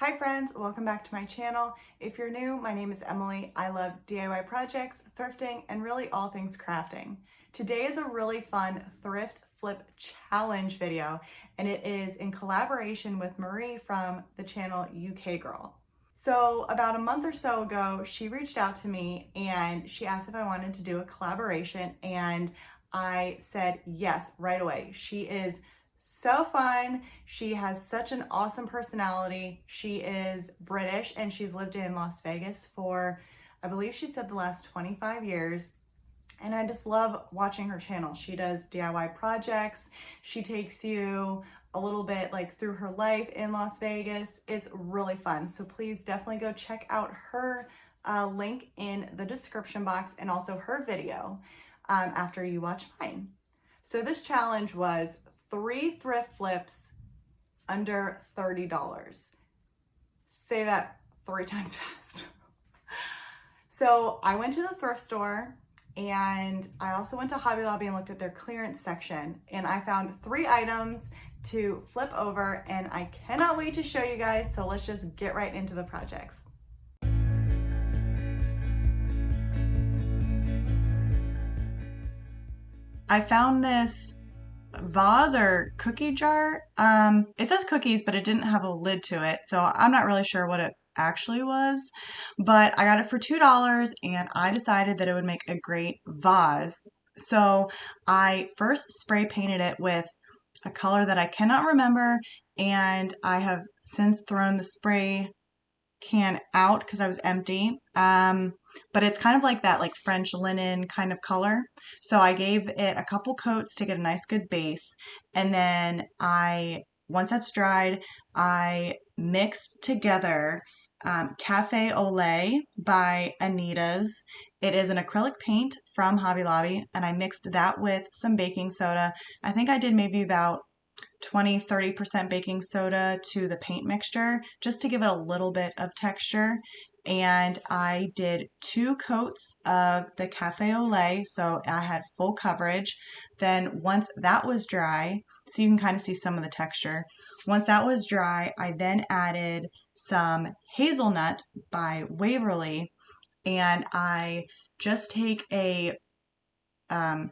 Hi friends, welcome back to my channel. If you're new, my name is Emily. I love DIY projects, thrifting, and really all things crafting. Today is a really fun thrift flip challenge video, and it is in collaboration with Maree from the channel UK Gurl. So about a month or so ago, she reached out to me and she asked if I wanted to do a collaboration, and I said yes right away. She is so fun. She has such an awesome personality. She is British and she's lived in Las Vegas for, I believe she said, the last 25 years. And I just love watching her channel. She does DIY projects. She takes you a little bit like through her life in Las Vegas. It's really fun. So please definitely go check out her link in the description box, and also her video after you watch mine. So this challenge was 3 thrift flips under $30. Say that 3 times fast. So I went to the thrift store, and I also went to Hobby Lobby and looked at their clearance section, and I found 3 items to flip over, and I cannot wait to show you guys. So let's just get right into the projects. I found this vase or cookie jar. It says cookies, but it didn't have a lid to it, so I'm not really sure what it actually was, but I got it for $2 and I decided that it would make a great vase. So I first spray painted it with a color that I cannot remember, and I have since thrown the spray can out because I was empty. But it's kind of like that like French linen kind of color. So I gave it a couple coats to get a nice good base. And then once that's dried, I mixed together Cafe au Lait by Anita's. It is an acrylic paint from Hobby Lobby, and I mixed that with some baking soda. I think I did maybe about 20-30% baking soda to the paint mixture just to give it a little bit of texture. And I did 2 coats of the Cafe au Lait, so I had full coverage. Then once that was dry, so you can kind of see some of the texture. Once that was dry, I then added some Hazelnut by Waverly, and I just take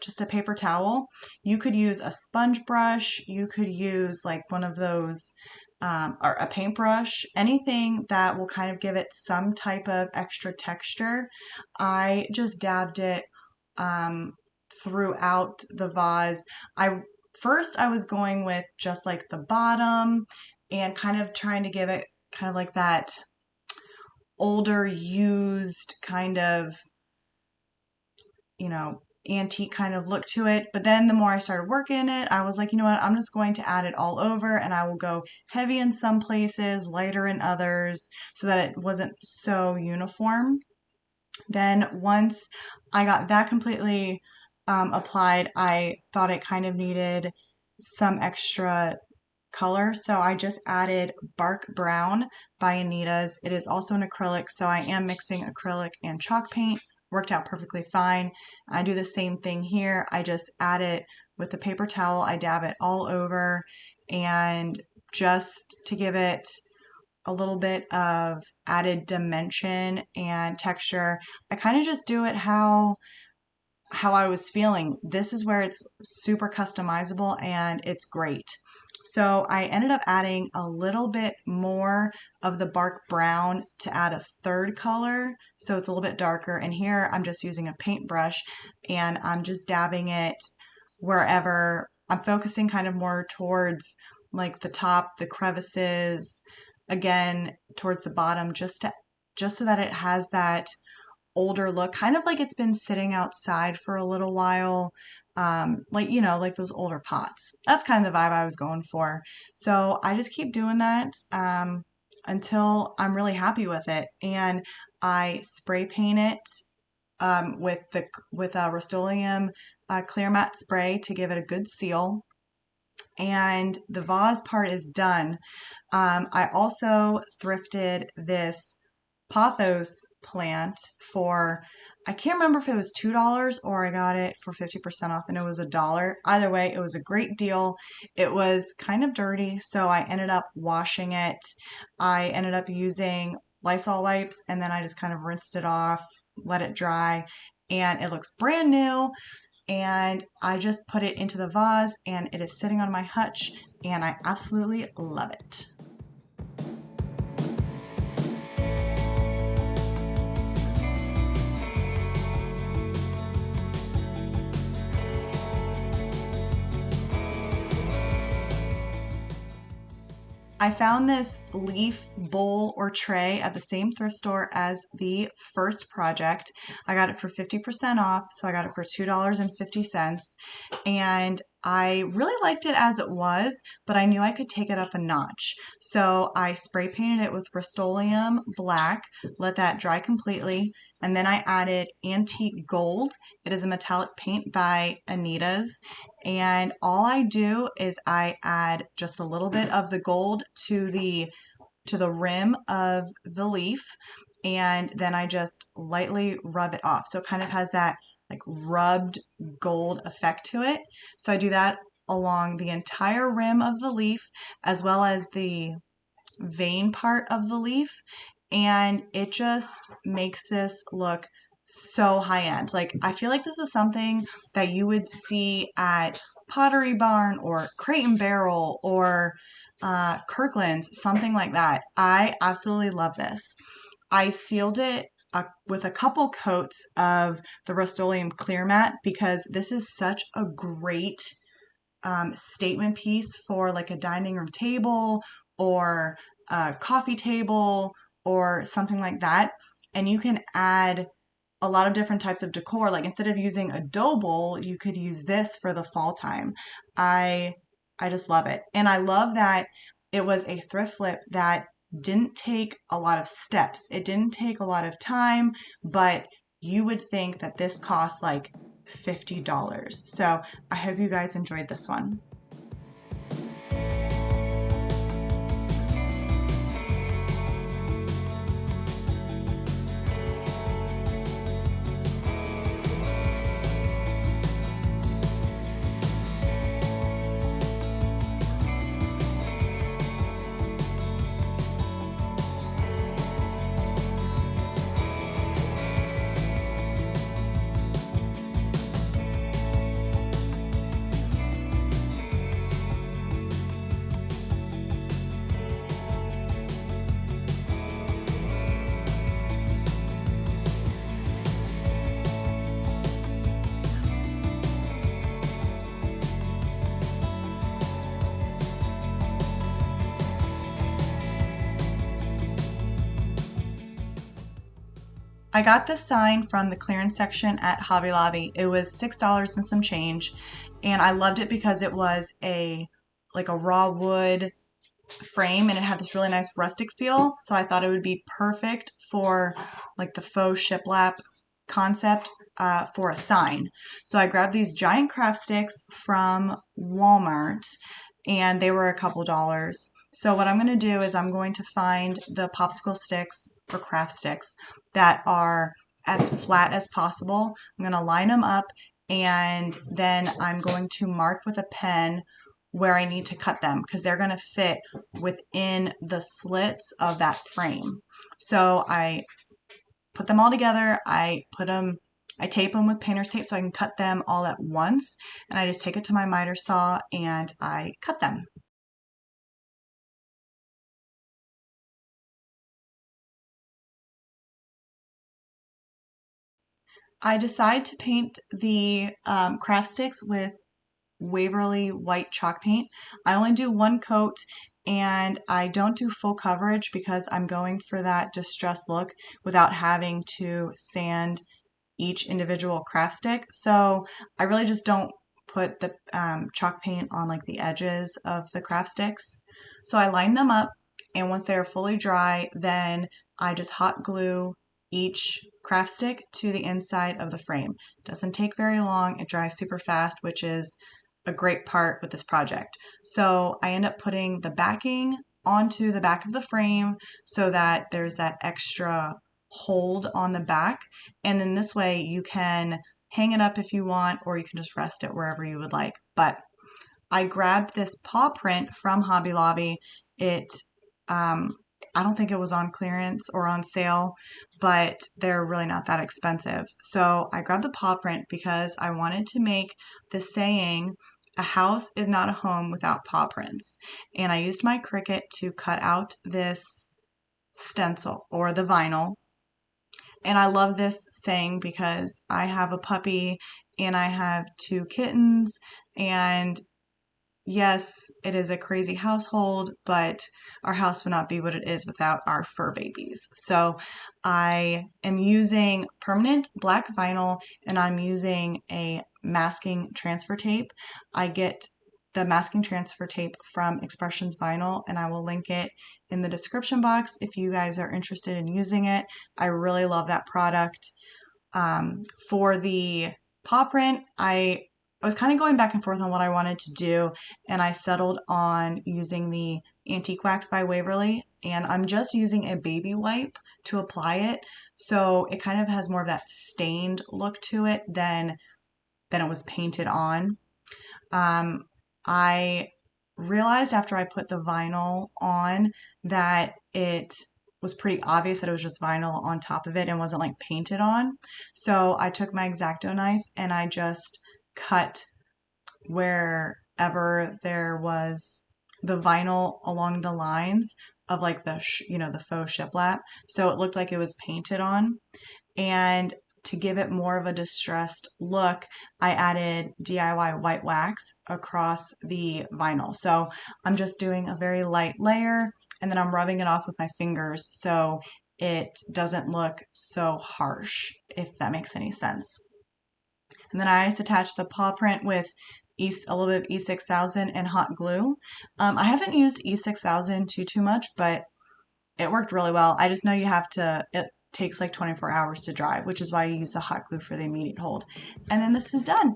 just a paper towel. You could use a sponge brush, you could use like one of those or a paintbrush, anything that will kind of give it some type of extra texture. I just dabbed it throughout the vase. First I was going with just like the bottom and kind of trying to give it kind of like that older used kind of, antique kind of look to it. But then the more I started working it, I was like, you know what, I'm just going to add it all over, and I will go heavy in some places, lighter in others, so that it wasn't so uniform. Then once I got that completely applied, I thought it kind of needed some extra color, so I just added Bark Brown by Anita's. It is also an acrylic, so I am mixing acrylic and chalk paint. Worked out perfectly fine. I do the same thing here. I just add it with a paper towel. I dab it all over, and just to give it a little bit of added dimension and texture, I kind of just do it how I was feeling. This is where it's super customizable and it's great. So I ended up adding a little bit more of the Bark Brown to add a 3rd color, so it's a little bit darker. And here I'm just using a paintbrush, and I'm just dabbing it wherever. I'm focusing kind of more towards like the top, the crevices, again towards the bottom, just so that it has that older look, kind of like it's been sitting outside for a little while. Like those older pots. That's kind of the vibe I was going for. So I just keep doing that until I'm really happy with it. And I spray paint it with a Rust-Oleum clear matte spray to give it a good seal. And the vase part is done. I also thrifted this pothos plant for I can't remember if it was $2 or I got it for 50% off and it was $1. Either way, it was a great deal. It was kind of dirty, so I ended up washing it. I ended up using Lysol wipes and then I just kind of rinsed it off, let it dry, and it looks brand new. And I just put it into the vase and it is sitting on my hutch and I absolutely love it. I found this leaf bowl or tray at the same thrift store as the first project. I got it for 50% off, so I got it for $2.50. And I really liked it as it was, but I knew I could take it up a notch. So I spray painted it with Rust-Oleum black, let that dry completely, and then I added Antique Gold. It is a metallic paint by Anita's. And all I do is I add just a little bit of the gold to the rim of the leaf, and then I just lightly rub it off. So it kind of has that like rubbed gold effect to it. So I do that along the entire rim of the leaf as well as the vein part of the leaf, and it just makes this look so high end. Like, I feel like this is something that you would see at Pottery Barn or Crate and Barrel or Kirkland's, something like that. I absolutely love this. I sealed it with a couple coats of the Rust-Oleum clear matte because this is such a great statement piece for like a dining room table or a coffee table or something like that. And you can add a lot of different types of decor. Like, instead of using a dough bowl, you could use this for the fall time. I I just love it. And I love that it was a thrift flip that didn't take a lot of steps. It didn't take a lot of time, but you would think that this costs like $50. So I hope you guys enjoyed this one. I got this sign from the clearance section at Hobby Lobby. It was $6 and some change, and I loved it because it was a raw wood frame and it had this really nice rustic feel. So I thought it would be perfect for like the faux shiplap concept for a sign. So I grabbed these giant craft sticks from Walmart and they were a couple dollars. So what I'm going to do is I'm going to find the popsicle sticks or craft sticks that are as flat as possible. I'm going to line them up and then I'm going to mark with a pen where I need to cut them because they're going to fit within the slits of that frame. So I put them all together. I tape them with painter's tape so I can cut them all at once. And I just take it to my miter saw and I cut them. I decide to paint the craft sticks with Waverly white chalk paint. I only do one coat and I don't do full coverage because I'm going for that distressed look without having to sand each individual craft stick. So I really just don't put the chalk paint on like the edges of the craft sticks. So I line them up, and once they are fully dry, then I just hot glue each craft stick to the inside of the frame. It doesn't take very long. It dries super fast, which is a great part with this project. So I end up putting the backing onto the back of the frame so that there's that extra hold on the back, and then this way you can hang it up if you want, or you can just rest it wherever you would like. But I grabbed this paw print from Hobby Lobby. It, I don't think it was on clearance or on sale, but they're really not that expensive. So I grabbed the paw print because I wanted to make the saying, "A house is not a home without paw prints." And I used my Cricut to cut out this stencil or the vinyl. And I love this saying because I have a puppy and I have 2 kittens, and yes, it is a crazy household, but our house would not be what it is without our fur babies. So I am using permanent black vinyl, and I'm using a masking transfer tape. I get the masking transfer tape from Expressions Vinyl, and I will link it in the description box if you guys are interested in using it. I really love that product. For the paw print, I was kind of going back and forth on what I wanted to do, and I settled on using the Antique Wax by Waverly, and I'm just using a baby wipe to apply it, so it kind of has more of that stained look to it than it was painted on. I realized after I put the vinyl on that it was pretty obvious that it was just vinyl on top of it and wasn't like painted on. So I took my X-Acto knife and I just cut wherever there was the vinyl along the lines of like the the faux shiplap, so it looked like it was painted on. And to give it more of a distressed look, I added DIY white wax across the vinyl. So I'm just doing a very light layer, and then I'm rubbing it off with my fingers so it doesn't look so harsh, if that makes any sense. And then I just attached the paw print with a little bit of E6000 and hot glue. I haven't used E6000 too much, but it worked really well. I just know it takes like 24 hours to dry, which is why you use the hot glue for the immediate hold. And then this is done.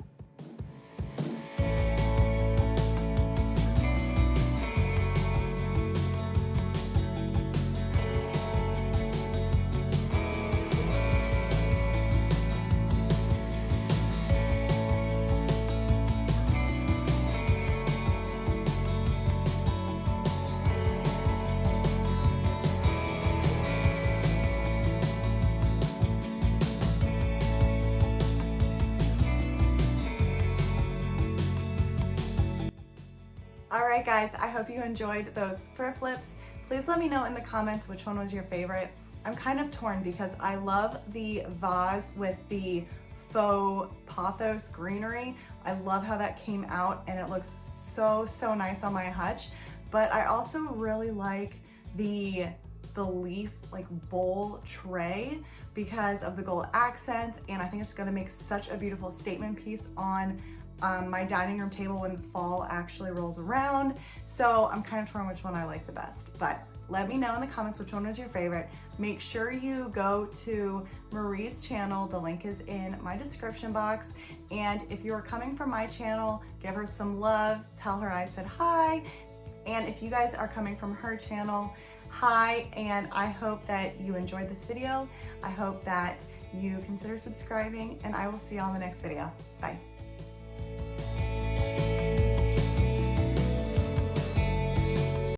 Alright guys, I hope you enjoyed those thrift lips. Please let me know in the comments which one was your favorite. I'm kind of torn because I love the vase with the faux pothos greenery. I love how that came out and it looks so nice on my hutch. But I also really like the leaf like bowl tray because of the gold accents, and I think it's gonna make such a beautiful statement piece on my dining room table when fall actually rolls around. So I'm kind of torn which one I like the best, but let me know in the comments which one was your favorite. Make sure you go to Maree's channel. The link is in my description box. And if you're coming from my channel, give her some love, tell her I said hi. And if you guys are coming from her channel, hi, and I hope that you enjoyed this video. I hope that you consider subscribing, and I will see you on the next video. Bye.